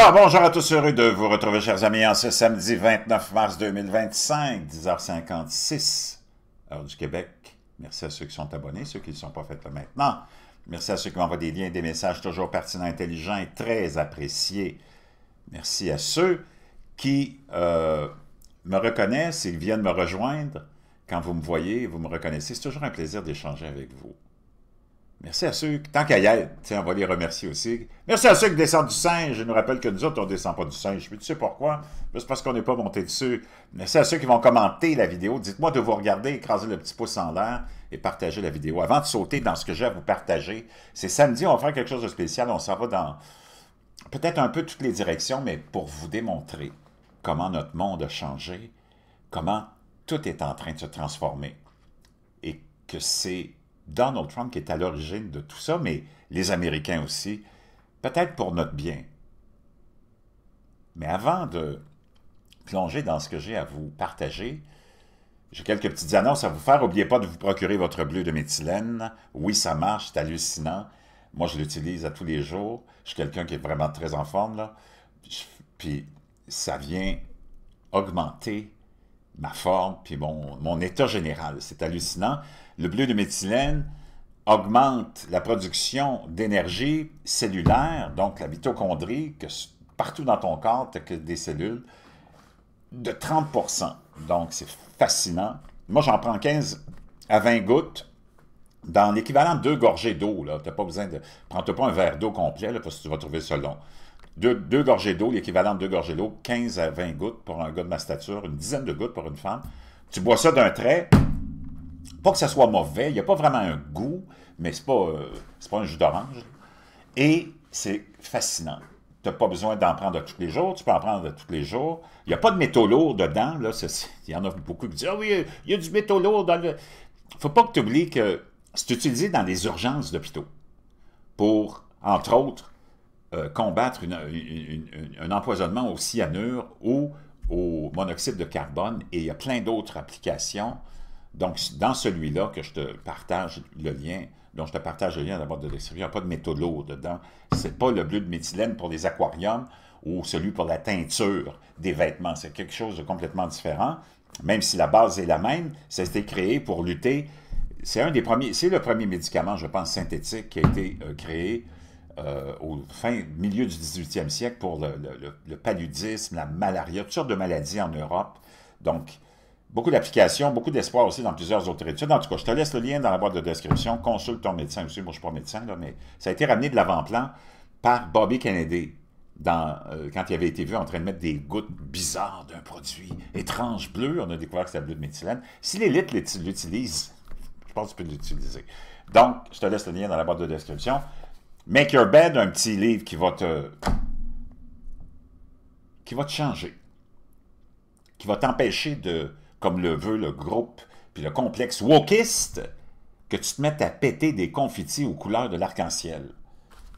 Alors, bonjour à tous, heureux de vous retrouver, chers amis, en ce samedi 29 mars 2025, 10h56, heure du Québec. Merci à ceux qui sont abonnés, ceux qui ne le sont pas faits là maintenant. Merci à ceux qui m'envoient des liens, des messages toujours pertinents, intelligents et très appréciés. Merci à ceux qui me reconnaissent et viennent me rejoindre. Quand vous me voyez, vous me reconnaissez, c'est toujours un plaisir d'échanger avec vous. Merci à ceux, tant qu'à y être, on va les remercier aussi. Merci à ceux qui descendent du singe. Je nous rappelle que nous autres, on ne descend pas du singe. Mais tu sais pourquoi? C'est parce qu'on n'est pas monté dessus. Merci à ceux qui vont commenter la vidéo. Dites-moi de vous regarder, écraser le petit pouce en l'air et partager la vidéo. Avant de sauter dans ce que j'ai à vous partager, c'est samedi, on va faire quelque chose de spécial. On s'en va dans peut-être un peu toutes les directions, mais pour vous démontrer comment notre monde a changé, comment tout est en train de se transformer et que c'est Donald Trump qui est à l'origine de tout ça, mais les Américains aussi, peut-être pour notre bien. Mais avant de plonger dans ce que j'ai à vous partager, j'ai quelques petites annonces à vous faire. N'oubliez pas de vous procurer votre bleu de méthylène. Oui, ça marche, c'est hallucinant. Moi, je l'utilise à tous les jours. Je suis quelqu'un qui est vraiment très en forme, là. Puis, ça vient augmenter ma forme, puis mon état général. C'est hallucinant. Le bleu de méthylène augmente la production d'énergie cellulaire, donc la mitochondrie, que partout dans ton corps, tu as que des cellules, de 30%. Donc, c'est fascinant. Moi, j'en prends 15 à 20 gouttes dans l'équivalent de 2 gorgées d'eau. Tu n'as pas besoin de... Prends-toi pas un verre d'eau complet, là, parce que tu vas trouver ça long. Deux gorgées d'eau, l'équivalent de 2 gorgées d'eau, 15 à 20 gouttes pour un gars de ma stature, une dizaine de gouttes pour une femme. Tu bois ça d'un trait. Pas que ça soit mauvais, il n'y a pas vraiment un goût, mais c'est pas un jus d'orange. Et c'est fascinant. Tu n'as pas besoin d'en prendre tous les jours, tu peux en prendre tous les jours. Il n'y a pas de métaux lourds dedans. Là, il y en a beaucoup qui disent « Ah oui, il y a du métaux lourd dans le... » Il ne faut pas que tu oublies que c'est utilisé dans les urgences d'hôpitaux pour, entre autres, combattre un empoisonnement au cyanure ou au monoxyde de carbone. Et il y a plein d'autres applications. Donc, dans celui-là que je te partage le lien, dont je te partage le lien dans la boîte de description, il n'y a pas de métaux lourds dedans. Ce n'est pas le bleu de méthylène pour les aquariums ou celui pour la teinture des vêtements. C'est quelque chose de complètement différent. Même si la base est la même, ça a été créé pour lutter. C'est le premier médicament, je pense, synthétique qui a été créé au milieu du 18e siècle pour le paludisme, la malaria, toutes sortes de maladies en Europe. Donc, beaucoup d'applications, beaucoup d'espoir aussi dans plusieurs autres études. En tout cas, je te laisse le lien dans la boîte de description. Consulte ton médecin aussi. Moi, je ne suis pas médecin, là, mais ça a été ramené de l'avant-plan par Bobby Kennedy quand il avait été vu en train de mettre des gouttes bizarres d'un produit étrange bleu. On a découvert que c'était le bleu de méthylène. Si l'élite l'utilise, je pense que tu peux l'utiliser. Donc, je te laisse le lien dans la boîte de description. Make Your Bed, un petit livre qui va te changer, qui va t'empêcher de, comme le veut le groupe, puis le complexe wokiste, que tu te mettes à péter des confitis aux couleurs de l'arc-en-ciel,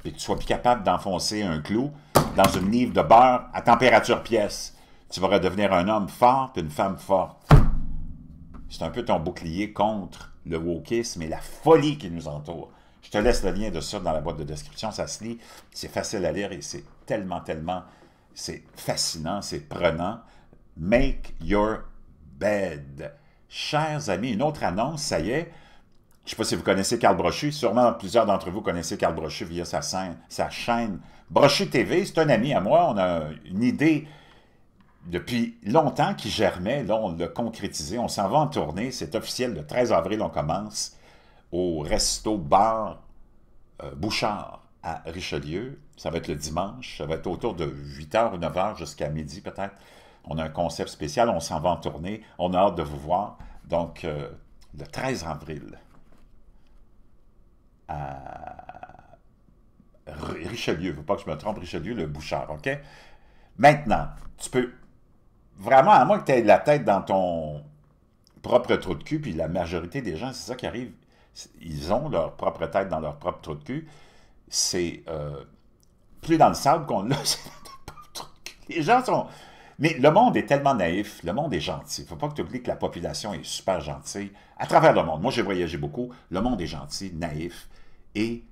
puis que tu sois plus capable d'enfoncer un clou dans une livre de beurre à température pièce. Tu vas redevenir un homme fort puis une femme forte. C'est un peu ton bouclier contre le wokisme et la folie qui nous entoure. Je te laisse le lien de ça dans la boîte de description, ça se lit, c'est facile à lire et c'est tellement, c'est fascinant, c'est prenant. Make Your Bed. Chers amis, une autre annonce, ça y est. Je ne sais pas si vous connaissez Carl Brochu. Sûrement plusieurs d'entre vous connaissez Carl Brochu via sa chaîne Brochu TV. C'est un ami à moi. On a une idée depuis longtemps qui germait. Là, on l'a concrétisé. On s'en va en tournée. C'est officiel. Le 13 avril, on commence au resto-bar Bouchard à Richelieu. Ça va être le dimanche. Ça va être autour de 8h ou 9h jusqu'à midi peut-être. On a un concept spécial, on s'en va en tournée, on a hâte de vous voir. Donc, le 13 avril, à Richelieu, il ne faut pas que je me trompe, Richelieu, le Bouchard, OK? Maintenant, tu peux vraiment, à moins que tu aies la tête dans ton propre trou de cul, puis la majorité des gens, c'est ça qui arrive, ils ont leur propre tête dans leur propre trou de cul, c'est plus dans le sable qu'on l'a, c'est dans ton propre trou de cul. Les gens sont... Mais le monde est tellement naïf, le monde est gentil. Il ne faut pas que tu oublies que la population est super gentille à travers le monde. Moi, j'ai voyagé beaucoup. Le monde est gentil, naïf et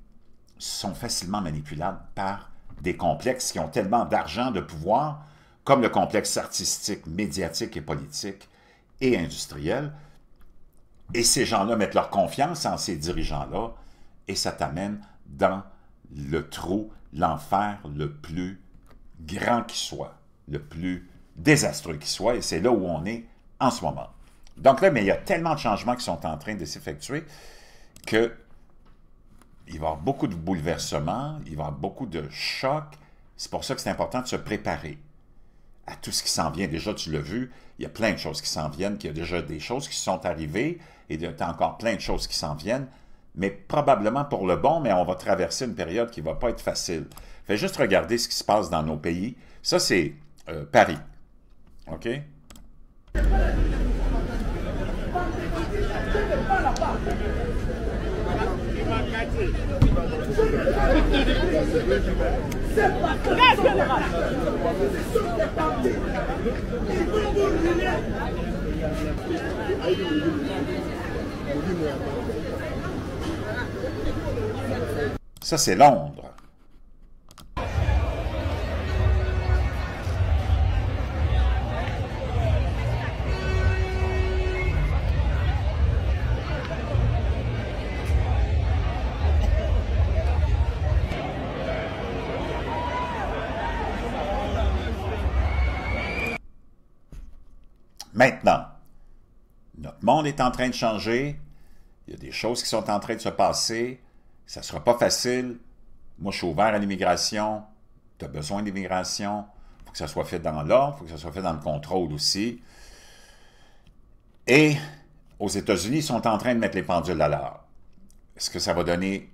sont facilement manipulables par des complexes qui ont tellement d'argent, de pouvoir, comme le complexe artistique, médiatique et politique et industriel. Et ces gens-là mettent leur confiance en ces dirigeants-là et ça t'amène dans le trou, l'enfer le plus grand qui soit, le plus désastreux qui soit, et c'est là où on est en ce moment. Donc là, mais il y a tellement de changements qui sont en train de s'effectuer que il va y avoir beaucoup de bouleversements, il va y avoir beaucoup de chocs. C'est pour ça que c'est important de se préparer à tout ce qui s'en vient. Déjà, tu l'as vu, il y a plein de choses qui s'en viennent, qu'il y a déjà des choses qui sont arrivées, et il y a encore plein de choses qui s'en viennent, mais probablement pour le bon, mais on va traverser une période qui ne va pas être facile. Fais juste regarder ce qui se passe dans nos pays. Ça, c'est Paris. OK? Ça, c'est Londres. Maintenant, notre monde est en train de changer, il y a des choses qui sont en train de se passer, ça ne sera pas facile. Moi, je suis ouvert à l'immigration, tu as besoin d'immigration, il faut que ça soit fait dans l'ordre, il faut que ça soit fait dans le contrôle aussi. Et aux États-Unis, ils sont en train de mettre les pendules à l'heure. Est-ce que ça va donner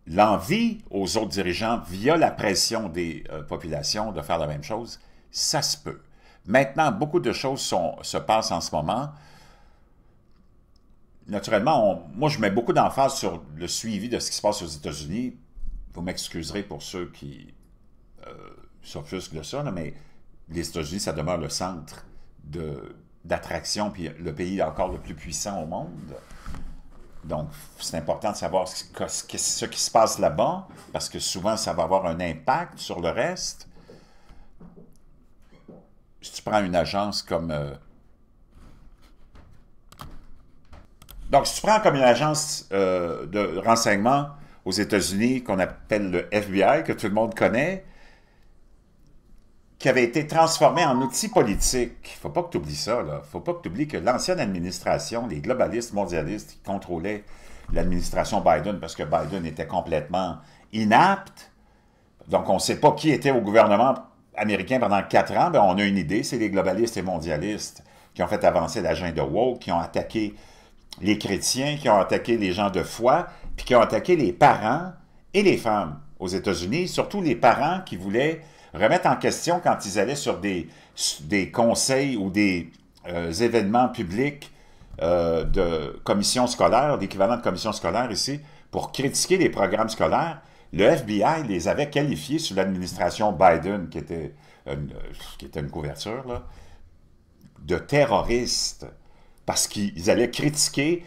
l'envie aux autres dirigeants, via la pression des populations, de faire la même chose? Ça se peut. Maintenant, beaucoup de choses se passent en ce moment. Naturellement, moi, je mets beaucoup d'emphase sur le suivi de ce qui se passe aux États-Unis. Vous m'excuserez pour ceux qui s'offusquent de ça, là, mais les États-Unis, ça demeure le centre d'attraction, puis le pays encore le plus puissant au monde. Donc, c'est important de savoir ce qui se passe là-bas, parce que souvent, ça va avoir un impact sur le reste. Si tu prends une agence comme... Donc, si tu prends comme une agence de renseignement aux États-Unis qu'on appelle le FBI, que tout le monde connaît, qui avait été transformé en outil politique. Il ne faut pas que tu oublies ça, là. Il ne faut pas que tu oublies que l'ancienne administration, les globalistes mondialistes qui contrôlaient l'administration Biden, parce que Biden était complètement inapte, donc on ne sait pas qui était au gouvernement américain pendant 4 ans, bien, on a une idée, c'est les globalistes et mondialistes qui ont fait avancer l'agenda woke, qui ont attaqué les chrétiens, qui ont attaqué les gens de foi, puis qui ont attaqué les parents et les femmes aux États-Unis, surtout les parents qui voulaient remettre en question quand ils allaient sur des conseils ou des événements publics de commission scolaire, l'équivalent de commission scolaire ici, pour critiquer les programmes scolaires. Le FBI les avait qualifiés sous l'administration Biden, qui était une couverture, là, de terroristes, parce qu'ils allaient critiquer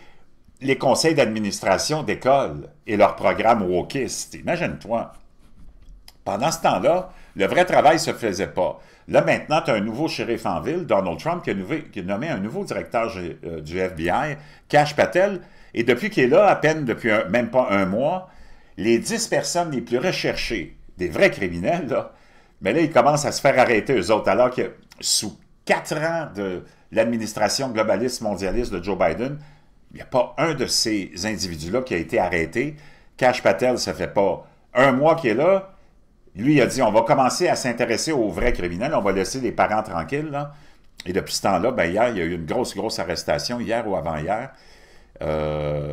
les conseils d'administration d'école et leurs programmes wokistes. Imagine-toi. Pendant ce temps-là, le vrai travail ne se faisait pas. Là, maintenant, tu as un nouveau shérif en ville, Donald Trump, qui a nommé un nouveau directeur du FBI, Kash Patel, et depuis qu'il est là, à peine depuis même pas un mois, les 10 personnes les plus recherchées, des vrais criminels, là, mais là, ils commencent à se faire arrêter, eux autres, alors que sous 4 ans de l'administration globaliste mondialiste de Joe Biden, il n'y a pas un de ces individus-là qui a été arrêté. Kash Patel, ça fait pas un mois qu'il est là. Lui, il a dit, on va commencer à s'intéresser aux vrais criminels, on va laisser les parents tranquilles, là. Et depuis ce temps-là, ben, hier, il y a eu une grosse arrestation, hier ou avant-hier.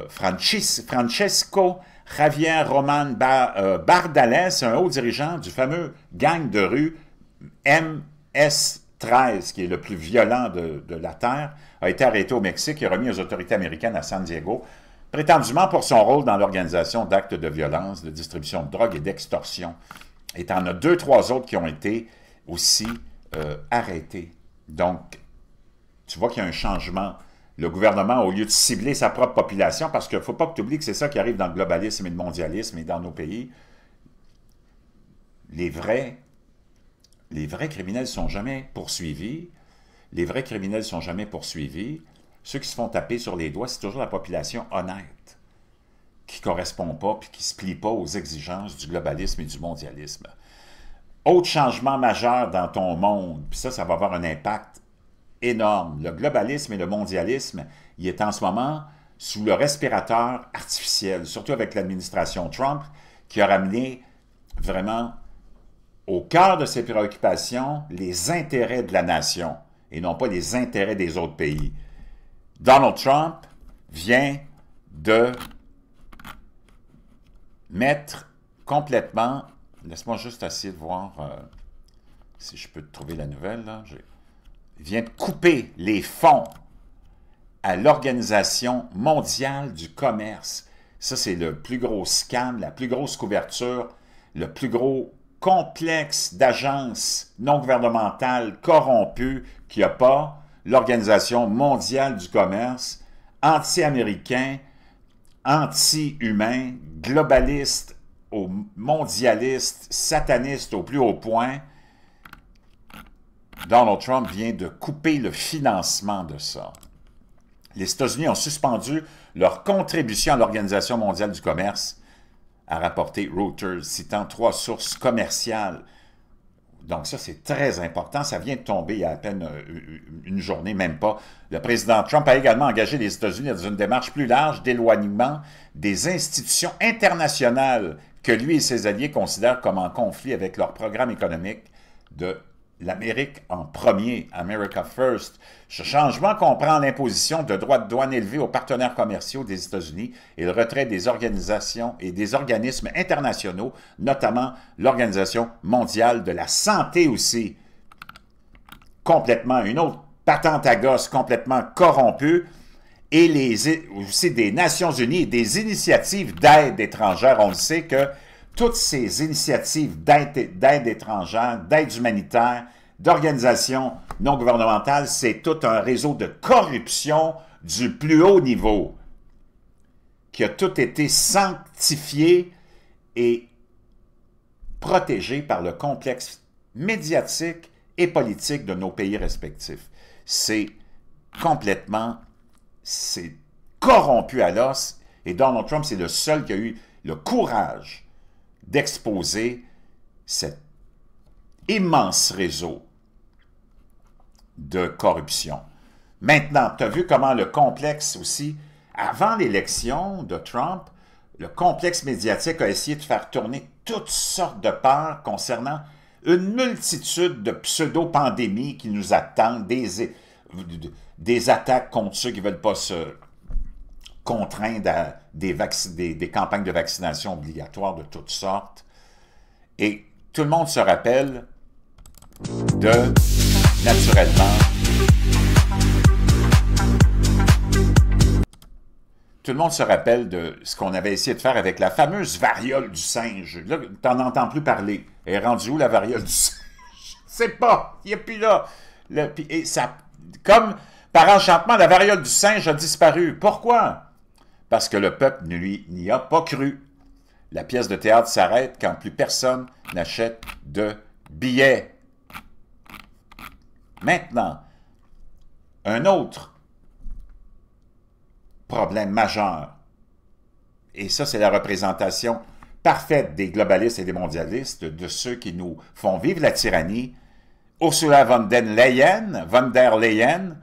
Francesco Javier Roman Bardales, un haut dirigeant du fameux gang de rue MS-13, qui est le plus violent de la Terre, a été arrêté au Mexique et remis aux autorités américaines à San Diego, prétendument pour son rôle dans l'organisation d'actes de violence, de distribution de drogue et d'extorsion. Et tu en as 2-3 autres qui ont été aussi arrêtés. Donc, tu vois qu'il y a un changement. Le gouvernement, au lieu de cibler sa propre population, parce qu'il ne faut pas que tu oublies que c'est ça qui arrive dans le globalisme et le mondialisme et dans nos pays, les vrais criminels ne sont jamais poursuivis. Les vrais criminels ne sont jamais poursuivis. Ceux qui se font taper sur les doigts, c'est toujours la population honnête, qui ne correspond pas et qui ne se plie pas aux exigences du globalisme et du mondialisme. Autre changement majeur dans ton monde, puis ça va avoir un impact énorme. Le globalisme et le mondialisme, il est en ce moment sous le respirateur artificiel, surtout avec l'administration Trump, qui a ramené vraiment au cœur de ses préoccupations les intérêts de la nation et non pas les intérêts des autres pays. Donald Trump vient de mettre complètement... Laisse-moi juste essayer de voir si je peux trouver la nouvelle. Là. Il vient de couper les fonds à l'Organisation mondiale du commerce. Ça, c'est le plus gros scam, la plus grosse couverture, le plus gros complexe d'agences non gouvernementales corrompues qu'il n'y a pas. L'Organisation mondiale du commerce, anti-américain, anti-humain, globaliste, mondialiste, sataniste au plus haut point. Donald Trump vient de couper le financement de ça. Les États-Unis ont suspendu leur contribution à l'Organisation mondiale du commerce, a rapporté Reuters, citant 3 sources commerciales. Donc ça, c'est très important. Ça vient de tomber il y a à peine une journée, même pas. Le président Trump a également engagé les États-Unis dans une démarche plus large d'éloignement des institutions internationales que lui et ses alliés considèrent comme en conflit avec leur programme économique de l'Amérique en premier, America First. Ce changement comprend l'imposition de droits de douane élevés aux partenaires commerciaux des États-Unis et le retrait des organisations et des organismes internationaux, notamment l'Organisation mondiale de la santé aussi. Complètement, une autre patente à gosse complètement corrompue, et aussi des Nations unies et des initiatives d'aide étrangère. On le sait que toutes ces initiatives d'aide étrangère, d'aide humanitaire, d'organisations non gouvernementales, c'est tout un réseau de corruption du plus haut niveau qui a tout été sanctifié et protégé par le complexe médiatique et politique de nos pays respectifs. C'est corrompu à l'os, et Donald Trump, c'est le seul qui a eu le courage d'exposer cet immense réseau de corruption. Maintenant, tu as vu comment le complexe aussi, avant l'élection de Trump, le complexe médiatique a essayé de faire tourner toutes sortes de peurs concernant une multitude de pseudo-pandémies qui nous attendent, des attaques contre ceux qui ne veulent pas se contraindre à des campagnes de vaccination obligatoires de toutes sortes. Et tout le monde se rappelle de, naturellement, tout le monde se rappelle de ce qu'on avait essayé de faire avec la fameuse variole du singe. Là, tu n'en entends plus parler. Elle est rendue où, la variole du singe? Je ne sais pas. Il n'y a plus là. Et ça, comme par enchantement, la variole du singe a disparu. Pourquoi? Parce que le peuple n'y a pas cru. La pièce de théâtre s'arrête quand plus personne n'achète de billets. Maintenant, un autre problème majeur, et ça c'est la représentation parfaite des globalistes et des mondialistes, de ceux qui nous font vivre la tyrannie. Ursula von der Leyen,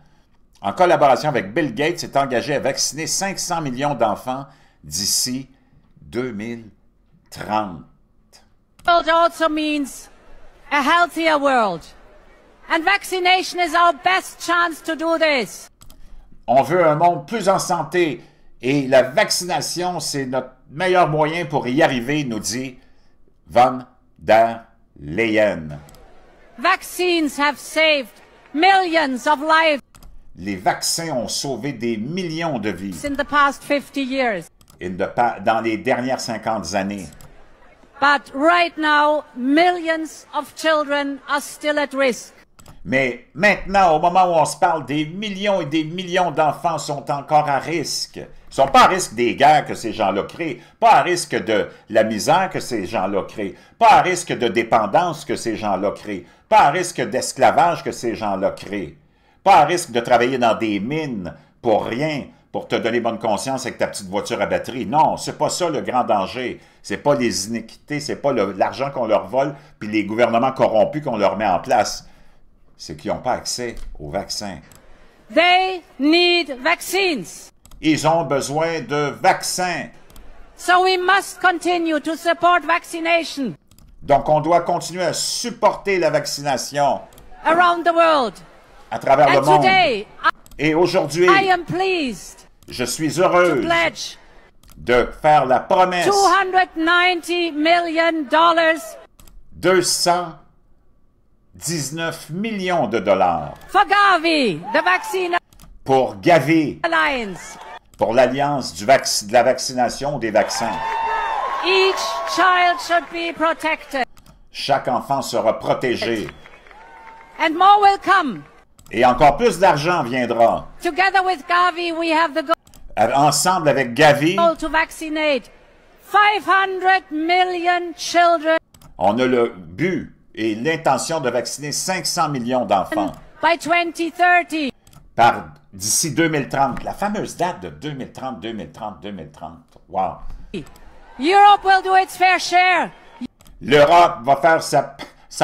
en collaboration avec Bill Gates, s'est engagée à vacciner 500 millions d'enfants d'ici 2030. World also means a healthier world. And vaccination is our best chance to do this. On veut un monde plus en santé et la vaccination, c'est notre meilleur moyen pour y arriver, nous dit von der Leyen. Vaccines have saved millions of lives. Les vaccins ont sauvé des millions de vies In the past 50 years. dans les dernières 50 années. But right now, millions of children are still at risk. Mais maintenant, au moment où on se parle, des millions et des millions d'enfants sont encore à risque, Ils ne sont pas à risque des guerres que ces gens-là créent, pas à risque de la misère que ces gens-là créent, pas à risque de dépendance que ces gens-là créent, pas à risque d'esclavage que ces gens-là créent, pas à risque de travailler dans des mines pour rien, pour te donner bonne conscience avec ta petite voiture à batterie. Non, c'est pas ça le grand danger. C'est pas les iniquités, c'est pas l'argent qu'on leur vole, puis les gouvernements corrompus qu'on leur met en place. C'est qu'ils n'ont pas accès aux vaccins. They need vaccines. Ils ont besoin de vaccins. So we must continue to support vaccination. Donc, on doit continuer à supporter la vaccination Around the world. à travers le And monde. today, Et aujourd'hui, I am pleased je suis to heureuse pledge de faire la promesse $290 million 219 millions de dollars for Gavi, the Vaccine pour Gavi, Alliance. pour l'Alliance de la vaccination des vaccins. Each child should be protected. Chaque enfant sera protégé. And more will come. Et encore plus d'argent viendra. Together with Gavi, we have the Ensemble avec Gavi, goal to vaccinate 500 million children on a le but et l'intention de vacciner 500 millions d'enfants by 2030. d'ici 2030. La fameuse date de 2030, 2030, 2030. Wow! Europe will do its fair share. L'Europe va faire sa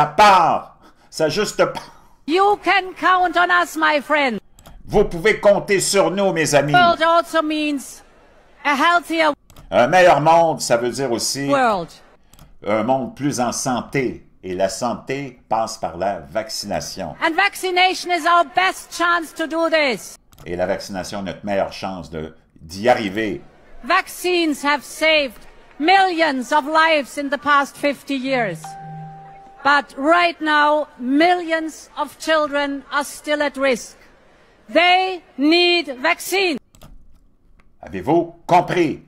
part, sa juste part. You can count on us, my friend. Vous pouvez compter sur nous, mes amis. World also means a healthier Un meilleur monde, ça veut dire aussi world. un monde plus en santé. Et la santé passe par la vaccination. And vaccination is our best chance to do this. Et la vaccination est notre meilleure chance d'y arriver. Vaccines have saved millions of lives in the past 50 years. But right now, millions of children are still at risk. They need vaccines. Avez-vous compris,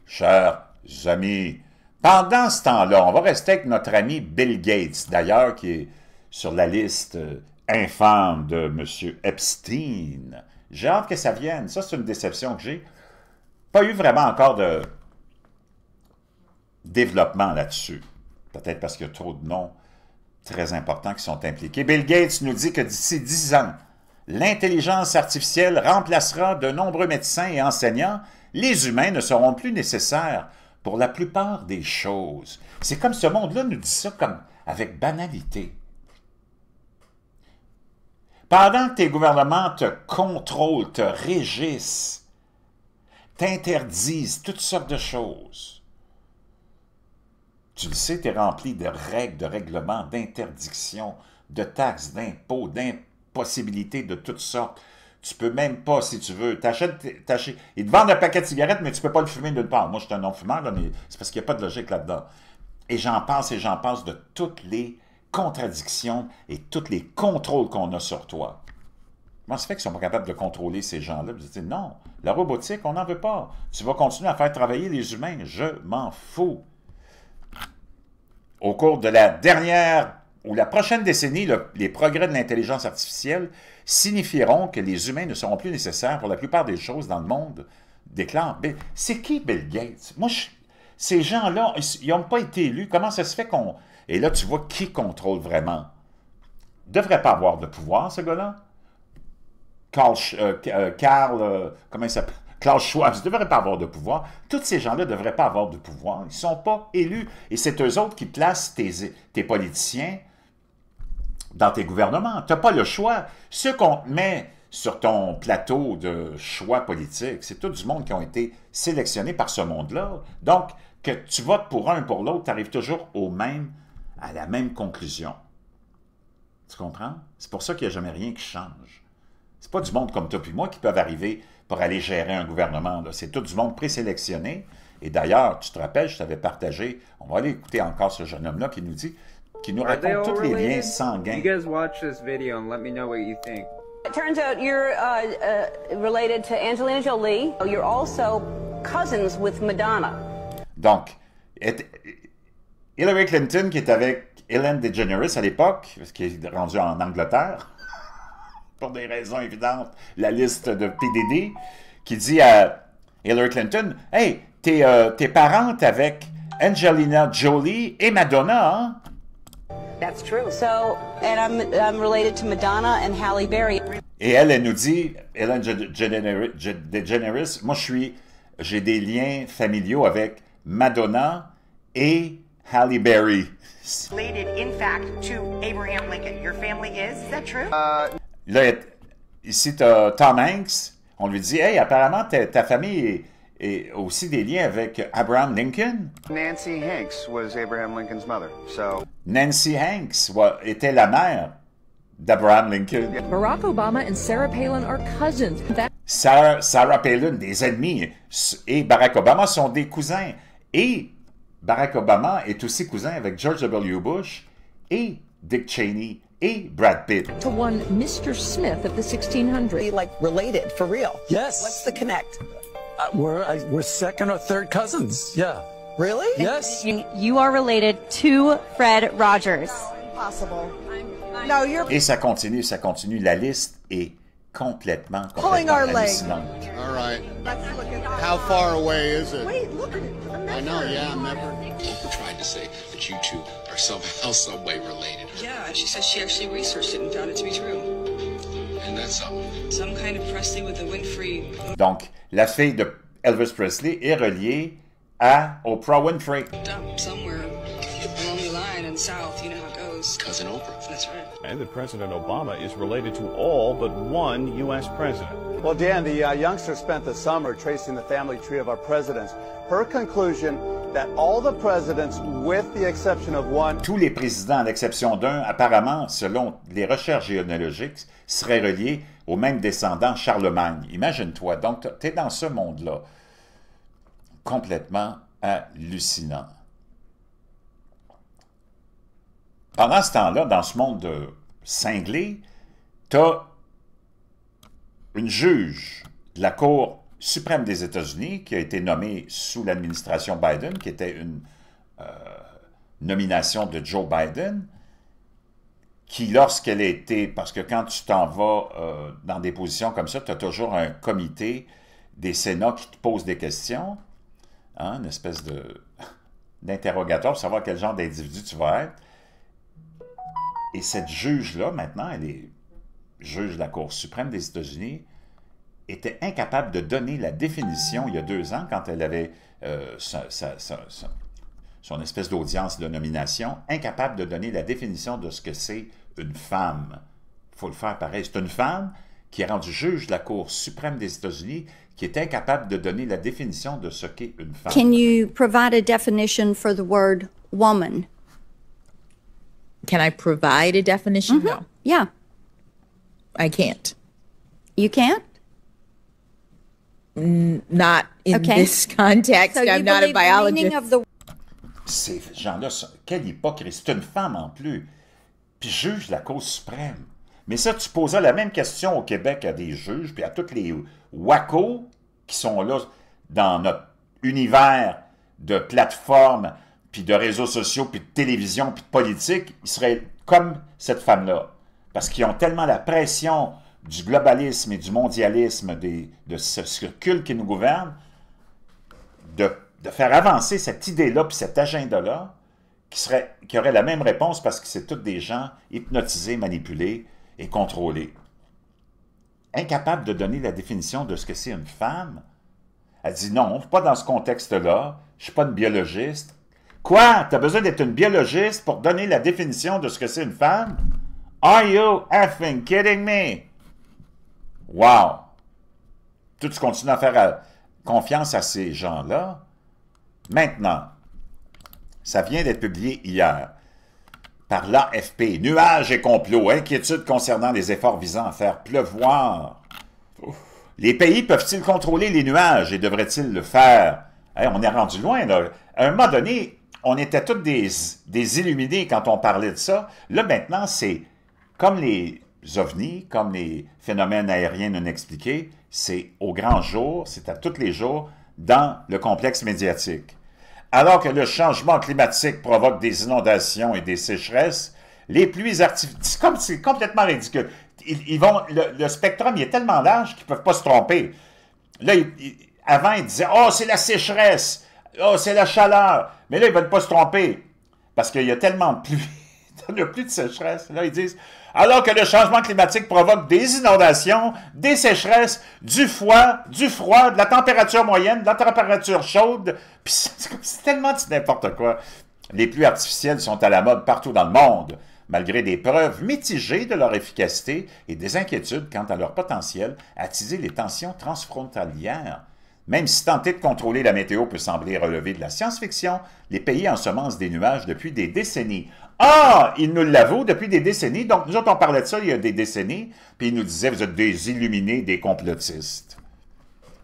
chers amis? Pendant ce temps-là, on va rester avec notre ami Bill Gates, d'ailleurs, qui est sur la liste infâme de M. Epstein. J'ai hâte que ça vienne. Ça, c'est une déception que j'ai. Pas eu vraiment encore de développement là-dessus. Peut-être parce qu'il y a trop de noms très importants qui sont impliqués. Bill Gates nous dit que d'ici 10 ans, l'intelligence artificielle remplacera de nombreux médecins et enseignants. Les humains ne seront plus nécessaires pour la plupart des choses. C'est comme ce monde-là nous dit ça comme avec banalité. Pendant que tes gouvernements te contrôlent, te régissent, t'interdisent toutes sortes de choses, tu le sais, tu es rempli de règles, de règlements, d'interdictions, de taxes, d'impôts, d'impossibilités de toutes sortes. Tu peux même pas, si tu veux, ils te vendent un paquet de cigarettes, mais tu peux pas le fumer nulle part. Moi, je suis un non-fumeur, mais c'est parce qu'il n'y a pas de logique là-dedans. Et j'en passe de toutes les contradictions et tous les contrôles qu'on a sur toi. Comment ça fait qu'ils ne sont pas capables de contrôler ces gens-là? Vous dites, non, la robotique, on n'en veut pas. Tu vas continuer à faire travailler les humains, je m'en fous. Au cours de la dernière ou la prochaine décennie, les progrès de l'intelligence artificielle signifieront que les humains ne seront plus nécessaires pour la plupart des choses dans le monde, déclare Bill. C'est qui Bill Gates? Moi, ces gens-là, ils n'ont pas été élus. Comment ça se fait qu'on... Et là, tu vois qui contrôle vraiment. Il ne devrait pas avoir de pouvoir, ce gars-là. Comment il s'appelle? Klaus Schwab ne devrait pas avoir de pouvoir. Tous ces gens-là ne devraient pas avoir de pouvoir. Ils ne sont pas élus. Et c'est eux autres qui placent tes politiciens dans tes gouvernements. Tu n'as pas le choix. Ceux qu'on met sur ton plateau de choix politique, c'est tout du monde qui ont été sélectionnés par ce monde-là. Donc, que tu votes pour un ou pour l'autre, tu arrives toujours à la même conclusion. Tu comprends? C'est pour ça qu'il n'y a jamais rien qui change. C'est pas du monde comme toi puis moi qui peuvent arriver pour aller gérer un gouvernement. C'est tout du monde présélectionné. Et d'ailleurs, tu te rappelles, je t'avais partagé, on va aller écouter encore ce jeune homme-là qui nous raconte tous les liens sanguins. You guys watch this video and let me know what you think. It turns out you're related to Angelina Jolie. You're also cousins with Madonna. Donc, Hillary Clinton, qui est avec Ellen DeGeneres à l'époque, qui est rendue en Angleterre, pour des raisons évidentes, la liste de PDD, qui dit à Hillary Clinton, hey, t'es parente avec Angelina Jolie et Madonna, hein? That's true. So, and I'm related to Madonna and Halle Berry. Et elle nous dit, Ellen DeGeneres, moi j'ai des liens familiaux avec Madonna et Halle Berry. Related, in fact, to Abraham Lincoln. Your family is that true? Là, ici, tu as Tom Hanks. On lui dit, hey, apparemment, ta famille est aussi des liens avec Abraham Lincoln. Nancy Hanks was Abraham Lincoln's mother, so... Nancy Hanks était la mère d'Abraham Lincoln. Barack Obama and Sarah Palin are cousins. Sarah Palin, des ennemis, et Barack Obama sont des cousins. Et Barack Obama est aussi cousin avec George W. Bush et Dick Cheney et Brad Pitt. To one Mr. Smith of the 1600s. Like related, for real? Yes. What's the connect? We're second or third cousins, yeah. Really? Yes. You are related to Fred Rogers. Impossible. No, you're... Et ça continue. La liste est complètement Pulling our leg. hallucinante. All right. How far away is it? Wait, look at it. I know, yeah, I'm never... Oprah tried to say that you two are somehow, some way related. Yeah, she said she actually researched it and found it to be true. And that's some kind of Presley with the Winfrey. Donc, la fille de Elvis Presley est reliée à Oprah Winfrey. Somewhere along the line in South, you know how it goes. Cousin Oprah. That's right. And that President Obama is related to all but one U.S. president. Well, Dan, the youngster spent the summer tracing the family tree of our presidents. Her conclusion that all the presidents, with the exception of one... Tous les présidents, à l'exception d'un, apparemment, selon les recherches généalogiques, seraient reliés au même descendant Charlemagne. Imagine-toi. Donc, tu es dans ce monde-là. Complètement hallucinant. Pendant ce temps-là, dans ce monde cinglé, tu as une juge de la Cour suprême des États-Unis qui a été nommée sous l'administration Biden, qui était une nomination de Joe Biden, qui, lorsqu'elle a été... Parce que quand tu t'en vas dans des positions comme ça, tu as toujours un comité des Sénats qui te pose des questions, hein, une espèce d'interrogatoire pour savoir quel genre d'individu tu vas être. Et cette juge-là, maintenant, elle est juge de la Cour suprême des États-Unis, était incapable de donner la définition, il y a 2 ans, quand elle avait son espèce d'audience de nomination, incapable de donner la définition de ce que c'est une femme. Il faut le faire pareil. C'est une femme qui est rendue juge de la Cour suprême des États-Unis, qui est incapable de donner la définition de ce qu'est une femme. Can you provide a definition for the word woman? Can I provide a definition? Mm-hmm. No. Yeah. I can't. You can't? Not in this context. So I'm not a biologist. Ces gens-là, quelle hypocrisie. C'est une femme en plus. Puis juge de la Cour suprême. Mais ça, tu posais la même question au Québec à des juges, puis à tous les wacos qui sont là dans notre univers de plateformes, puis de réseaux sociaux, puis de télévision, puis de politique, ils seraient comme cette femme-là. Parce qu'ils ont tellement la pression du globalisme et du mondialisme, de ce culte qui nous gouverne, de faire avancer cette idée-là, puis cet agenda-là, qui aurait la même réponse parce que c'est tous des gens hypnotisés, manipulés et contrôlés. Incapable de donner la définition de ce que c'est une femme. Elle dit non, pas dans ce contexte-là, je ne suis pas une biologiste. Quoi? Tu as besoin d'être une biologiste pour donner la définition de ce que c'est une femme? Are you effing kidding me? Wow! Tu continues à faire confiance à ces gens-là. Maintenant, ça vient d'être publié hier par l'AFP. Nuages et complots, inquiétudes concernant les efforts visant à faire pleuvoir. Les pays peuvent-ils contrôler les nuages et devraient-ils le faire? On est rendu loin, là. À un moment donné, on était tous des illuminés quand on parlait de ça. Là, maintenant, c'est comme les ovnis, comme les phénomènes aériens non expliqués, c'est au grand jour, c'est à tous les jours, dans le complexe médiatique. Alors que le changement climatique provoque des inondations et des sécheresses, les pluies artificielles, c'est complètement ridicule. Le spectrum il est tellement large qu'ils ne peuvent pas se tromper. Là, Avant, ils disaient « Oh, c'est la sécheresse! Oh, c'est la chaleur! » Mais là, ils ne veulent pas se tromper, parce qu'il y a tellement de pluie, il n'y a plus de sécheresse. Là, ils disent « Alors que le changement climatique provoque des inondations, des sécheresses, du froid, de la température moyenne, de la température chaude. » Puis c'est tellement de n'importe quoi. Les pluies artificielles sont à la mode partout dans le monde, malgré des preuves mitigées de leur efficacité et des inquiétudes quant à leur potentiel à attiser les tensions transfrontalières. Même si tenter de contrôler la météo peut sembler relever de la science-fiction, les pays ensemencent des nuages depuis des décennies. Ah! Ils nous l'avouent depuis des décennies. Donc, nous autres, on parlait de ça il y a des décennies, puis ils nous disaient, vous êtes des illuminés, des complotistes.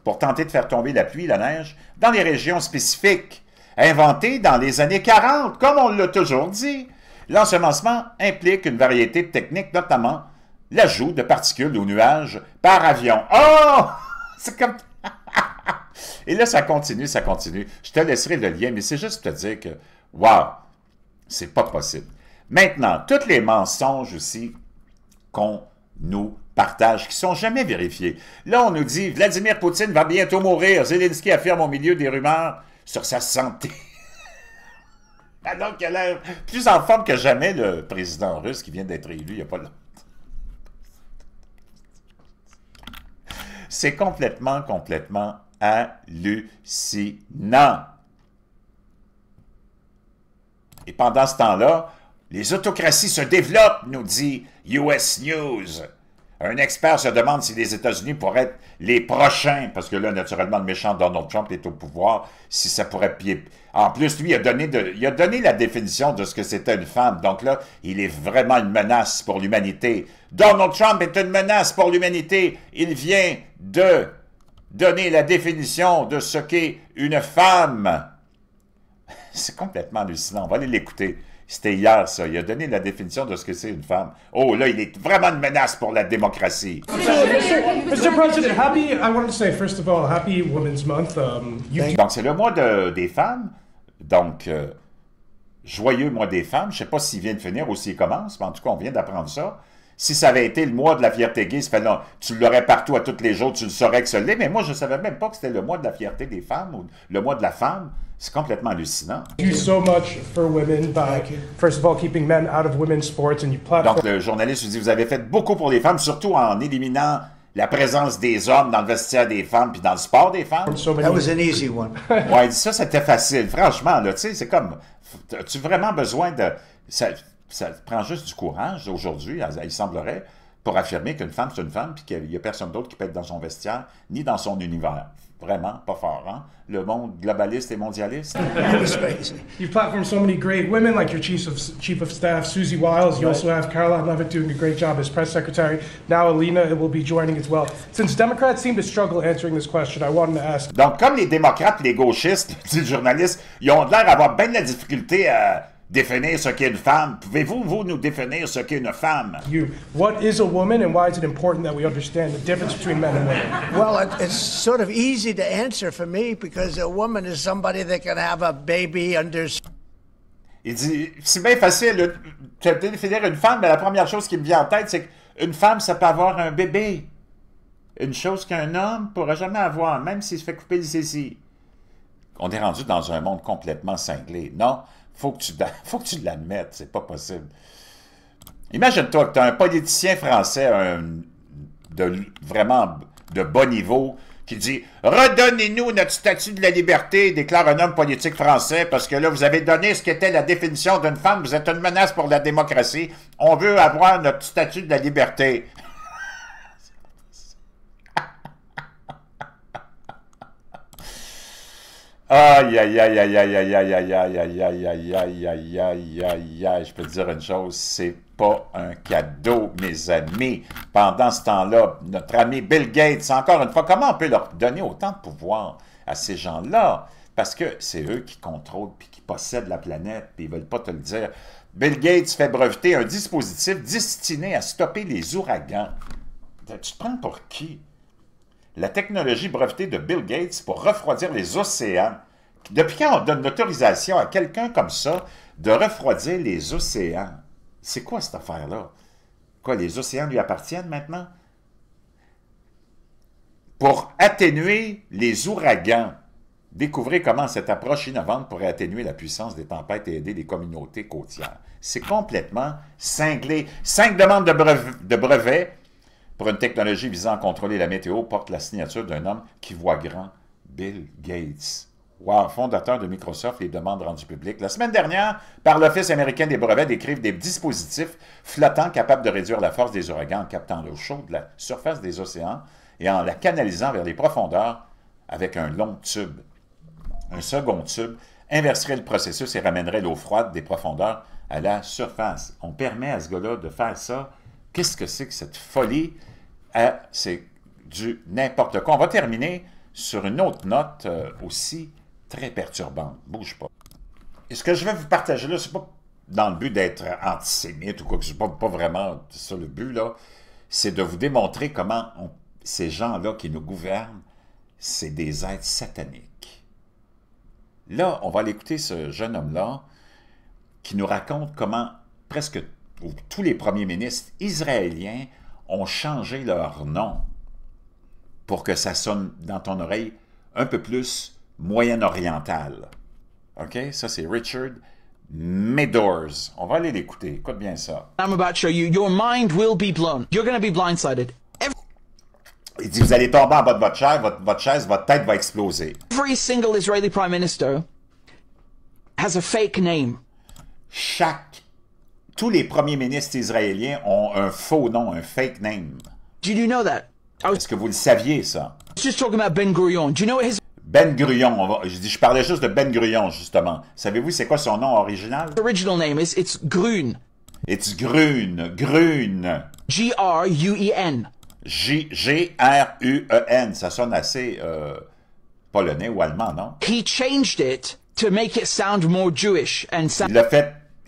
Pour tenter de faire tomber la pluie et la neige dans les régions spécifiques, inventées dans les années 40, comme on l'a toujours dit. L'ensemencement implique une variété de techniques, notamment l'ajout de particules aux nuages par avion. Oh! C'est comme... Et là, ça continue, ça continue. Je te laisserai le lien, mais c'est juste pour te dire que, wow, c'est pas possible. Maintenant, tous les mensonges aussi qu'on nous partage, qui ne sont jamais vérifiés. Là, on nous dit, Vladimir Poutine va bientôt mourir. Zelensky affirme au milieu des rumeurs sur sa santé. Alors qu'il a l'air plus en forme que jamais, le président russe qui vient d'être élu il n'y a pas longtemps. C'est complètement hallucinant. Et pendant ce temps-là, les autocraties se développent, nous dit US News. Un expert se demande si les États-Unis pourraient être les prochains, parce que là, naturellement, le méchant Donald Trump est au pouvoir, si ça pourrait pied. En plus, lui, il a donné la définition de ce que c'était une femme. Donc là, il est vraiment une menace pour l'humanité. Donald Trump est une menace pour l'humanité. Il vient de donner la définition de ce qu'est une femme. C'est complètement hallucinant. On va aller l'écouter. C'était hier, ça. Il a donné la définition de ce que c'est une femme. Oh, là, il est vraiment une menace pour la démocratie. Mr. President, I wanted to say, first of all, happy Women's Month. Donc, c'est le mois des femmes. Donc, joyeux mois des femmes. Je ne sais pas s'il vient de finir ou s'il commence, mais en tout cas, on vient d'apprendre ça. Si ça avait été le mois de la fierté gay, ça fait non, tu l'aurais partout à tous les jours, tu le saurais que ce l'est, mais moi, je ne savais même pas que c'était le mois de la fierté des femmes ou le mois de la femme. C'est complètement hallucinant. Thank you so much for women by, first of all, keeping men out of women's sports and you platform. Donc, le journaliste lui dit, vous avez fait beaucoup pour les femmes, surtout en éliminant la présence des hommes dans le vestiaire des femmes puis dans le sport des femmes. That was an easy one. Ouais, il dit ça, c'était facile. Franchement, là, tu sais, c'est comme, as-tu vraiment besoin de... Ça prend juste du courage, aujourd'hui, il semblerait, pour affirmer qu'une femme, c'est une femme, puis qu'il n'y a personne d'autre qui peut être dans son vestiaire, ni dans son univers. Vraiment, pas fort, hein? Le monde globaliste et mondialiste. You've platformed so many great women, like your chief of staff, Susie Wiles. You also have Caroline Levitt doing a great job as press secretary. Now Alina will be joining as well. Since Democrats seem to struggle answering this question, I wanted to ask... Donc, comme les démocrates et les gauchistes, dit le journaliste, ils ont l'air d'avoir bien de la difficulté à définir ce qu'est une femme. Pouvez-vous, vous, nous définir ce qu'est une femme? What is a woman and why is it important that we understand the difference between men and women? Well, it's sort of easy to answer for me because a woman is somebody that can have a baby under... Il dit, c'est bien facile de définir une femme, mais la première chose qui me vient en tête, c'est qu'une femme, ça peut avoir un bébé. Une chose qu'un homme ne pourra jamais avoir, même s'il se fait couper le zizi. On est rendu dans un monde complètement cinglé. Non? Faut que tu l'admettes, c'est pas possible. Imagine-toi que tu as un politicien français vraiment de bas niveau qui dit « Redonnez-nous notre statut de la liberté », déclare un homme politique français, parce que là, vous avez donné ce qu'était la définition d'une femme, vous êtes une menace pour la démocratie, on veut avoir notre statut de la liberté. Aïe, aïe, aïe, aïe, aïe, aïe, aïe, aïe, aïe, aïe, aïe, aïe, aïe, aïe, aïe, aïe, aïe, je peux te dire une chose, c'est pas un cadeau, mes amis. Pendant ce temps-là, notre ami Bill Gates, encore une fois, comment on peut leur donner autant de pouvoir à ces gens-là? Parce que c'est eux qui contrôlent puis qui possèdent la planète, puis ils veulent pas te le dire. Bill Gates fait breveter un dispositif destiné à stopper les ouragans. Tu te prends pour qui? La technologie brevetée de Bill Gates pour refroidir les océans. Depuis quand on donne l'autorisation à quelqu'un comme ça de refroidir les océans? C'est quoi cette affaire-là? Quoi, les océans lui appartiennent maintenant? pour atténuer les ouragans. Découvrez comment cette approche innovante pourrait atténuer la puissance des tempêtes et aider les communautés côtières. C'est complètement cinglé. 5 demandes de brevets pour une technologie visant à contrôler la météo portent la signature d'un homme qui voit grand, Bill Gates. Wow, fondateur de Microsoft, les demandes rendues publiques. La semaine dernière, par l'Office américain des brevets, décrivent des dispositifs flottants capables de réduire la force des ouragans en captant l'eau chaude de la surface des océans et en la canalisant vers les profondeurs avec un long tube. Un second tube inverserait le processus et ramènerait l'eau froide des profondeurs à la surface. On permet à ce gars-là de faire ça. Qu'est-ce que c'est que cette folie? C'est du n'importe quoi. On va terminer sur une autre note aussi très perturbante. Bouge pas. Et ce que je vais vous partager là, c'est pas dans le but d'être antisémite ou quoi que ce soit, pas vraiment ça le but, là. C'est de vous démontrer comment ces gens-là qui nous gouvernent, c'est des êtres sataniques. Là, on va aller écouter ce jeune homme-là qui nous raconte comment presque tous les premiers ministres israéliens ont changé leur nom pour que ça sonne dans ton oreille un peu plus moyen-oriental. OK? Ça, c'est Richard Meadors. On va aller l'écouter. Écoute bien ça. I'm about to show you. Your mind will be blown. You're going to be blindsided. Il dit, vous allez tomber en bas de votre chaise, votre tête va exploser. Every single Israeli prime minister has a fake name. Tous les premiers ministres israéliens ont un faux nom, un fake name. Did you know that? Est-ce que vous le saviez, ça? I was just talking about Ben Gurion. Do you know what his... Ben Gurion. Je parlais juste de Ben Gurion, justement. Savez-vous c'est quoi son nom original? Original name is, it's Grun. It's Grun. Grun. G-R-U-E-N. G-R-U-E-N. Ça sonne assez polonais ou allemand, non? He changed it to make it sound more Jewish and sound...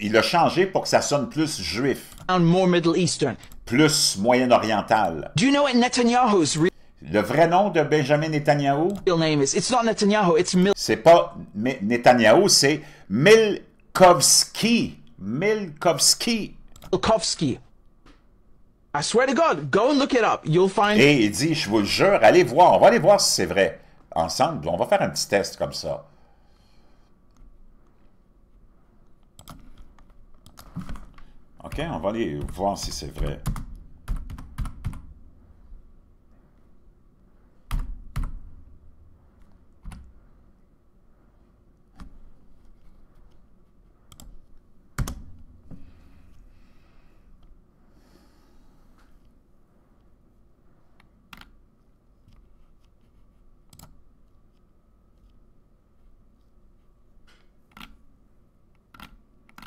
Il l'a changé pour que ça sonne plus juif. Sound more Middle Eastern. Plus moyen-oriental. Do you know what Netanyahu's le vrai nom de Benjamin Netanyahu? Real name is? It's not Netanyahu, it's c'est pas Netanyahu, c'est Milkovsky. Milkovsky. Milkovsky. I swear to God, go and look it up. You'll find... Et il dit, je vous le jure, allez voir. On va aller voir si c'est vrai. Ensemble, on va faire un petit test comme ça. OK, on va aller voir si c'est vrai.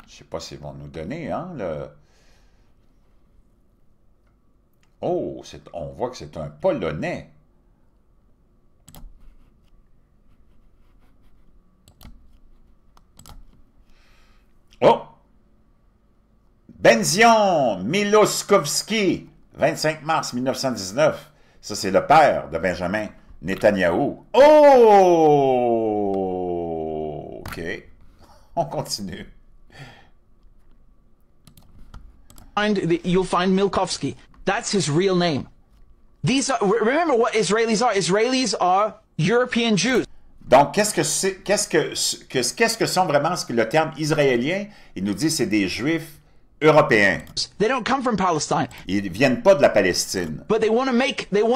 Je ne sais pas s'ils vont nous donner, hein, le... Oh, on voit que c'est un Polonais. Oh! Benzion Miloskowski, 25 mars 1919. Ça, c'est le père de Benjamin Netanyahu. Oh! OK. On continue. You'll find Milkovsky. That's his real name. These are, remember what Israelis are. Israelis are European Jews. Donc, qu'est-ce que sont vraiment le terme israélien? Il nous dit c'est des Juifs européens. They don't come from Palestine. Ils viennent pas de la Palestine. But they want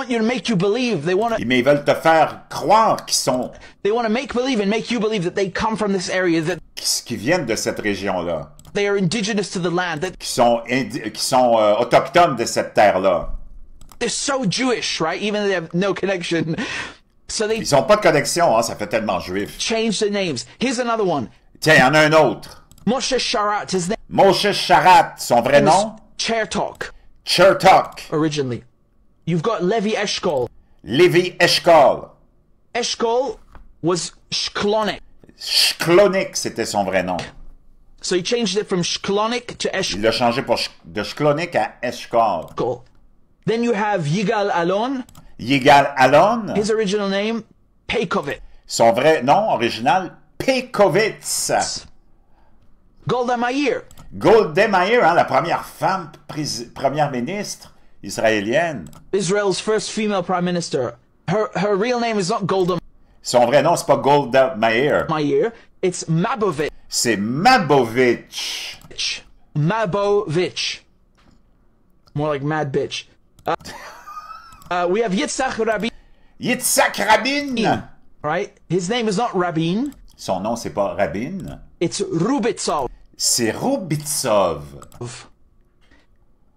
you to make you believe. Mais ils veulent te faire croire qu'ils sont. They want to make believe and make you believe that they come from this area. Qui viennent de cette région-là. They are indigenous to the land. Qui sont autochtones de cette terre-là. They're so Jewish, right? Even though they have no connection. So ils n'ont pas de connexion, hein? Ça fait tellement juif. Change the names. Here's another one. Tiens, il y en a un autre. Moshe Sharat, his name. Moshe Sharat, son vrai nom? Chertok. Chertok. Originally. You've got Levi Eshkol. Levi Eshkol. Eshkol was Shklonik. Shklonik, c'était son vrai nom. So he changed it from Shklonik to Eshkol. Il l'a changé de Shklonik à Eshkol. Cool. Then you have Yigal Alon. Yigal Alon. His original name, Peykovitz. Son vrai nom original, Peykovitz. Golda Meir. Golda Meir, hein, la première femme première ministre israélienne. Israel's first female prime minister. Her real name is not Golda Son vrai nom, c'est pas Golda Meir. Meir. It's Mabovich. C'est Mabovich. Mabovich. More like mad bitch. We have Yitzhak Rabin. Yitzhak Rabin. Right? His name is not Rabin. Son nom, c'est pas Rabin. It's Rubitsov. C'est Rubitsov.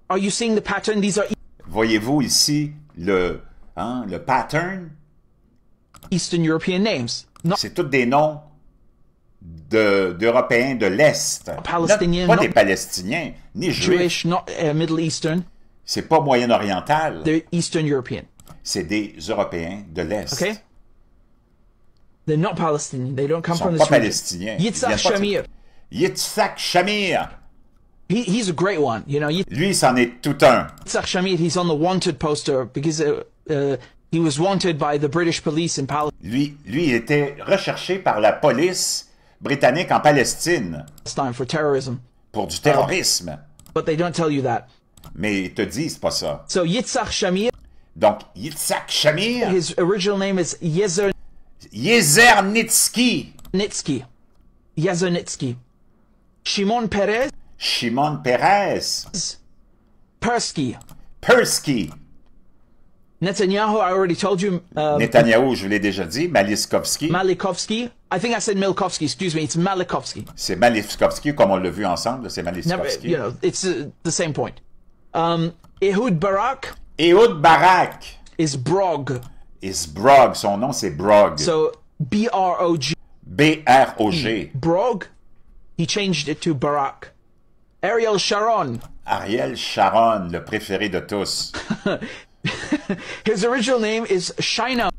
Are you seeing the pattern? These are... Voyez-vous ici le pattern? Eastern European names. C'est tous des noms d'Européens de l'Est. Palestiniens. Pas des Palestiniens, ni Juifs. Jewish, not Middle Eastern. C'est pas moyen-oriental. They're Eastern European. C'est des Européens de l'Est. Okay? They're not Palestinian. They don't come from Ils this sont pas region. palestiniens. Yitzhak Shamir. Yitzhak Shamir. He's a great one. You know, lui, c'en est tout un. Yitzhak Shamir, he's on the wanted poster because he was wanted by the British police in Palestine. Lui, il était recherché par la police britannique en Palestine. For terrorism. Pour du terrorisme. But they don't tell you that. Mais ils te disent pas ça. So Yitzhak Shamir. Donc, Yitzhak Shamir. His original name is Yezernitsky. Yezernitsky. Shimon Peres. Shimon Peres. Persky. Netanyahu, I already told you. Netanyahu, je vous l'ai déjà dit. Malikovski. I think I said Milkovsky. Excuse me. It's Malikovsky. C'est Malikovsky, comme on l'a vu ensemble. C'est Malikovsky. You know, it's the same point. Ehud Barak. Ehud Barak. Is Brog. Son nom, c'est Brog. So, B-R-O-G. B-R-O-G. Brog. He changed it to Barak. Ariel Sharon. Ariel Sharon, le préféré de tous. His original name is Shinerman.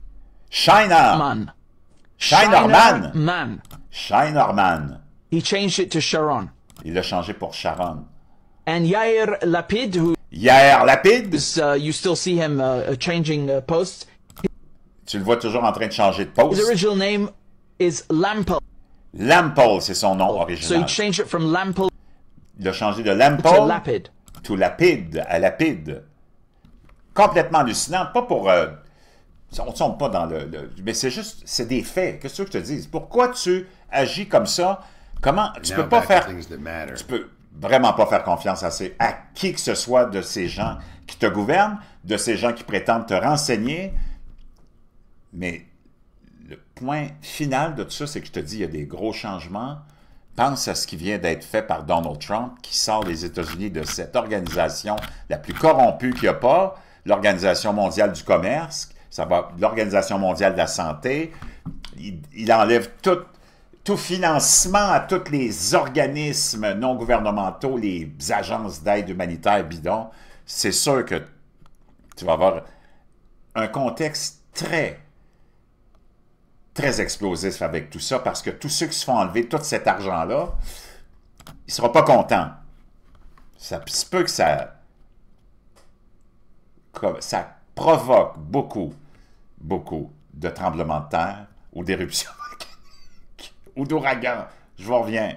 He changed it to Sharon. Il l'a changé pour Sharon. And Yair Lapid, you still see him changing posts. Tu le vois toujours en train de changer de poste. His original name is Lampel. Lampel, c'est son nom original. So he changed it from Lampel. Il a changé de Lampel to Lapid. To Lapid, à Lapid. Complètement hallucinant. Pas pour... on ne tombe pas dans mais c'est juste... C'est des faits. Qu'est-ce que je te dis? Pourquoi tu agis comme ça? Comment... Tu peux pas faire... Tu peux vraiment pas faire confiance à qui que ce soit de ces gens qui te gouvernent, de ces gens qui prétendent te renseigner. Mais le point final de tout ça, c'est que je te dis, il y a des gros changements. Pense à ce qui vient d'être fait par Donald Trump, qui sort les États-Unis de cette organisation la plus corrompue qu'il n'y a pas, l'Organisation mondiale du commerce, l'Organisation mondiale de la santé. Il enlève tout financement à tous les organismes non gouvernementaux, les agences d'aide humanitaire bidon. C'est sûr que tu vas avoir un contexte très explosif avec tout ça, parce que tous ceux qui se font enlever tout cet argent-là, ils ne seront pas contents. Ça se peut que ça provoque beaucoup de tremblements de terre ou d'éruptions volcaniques ou d'ouragans. Je vous reviens.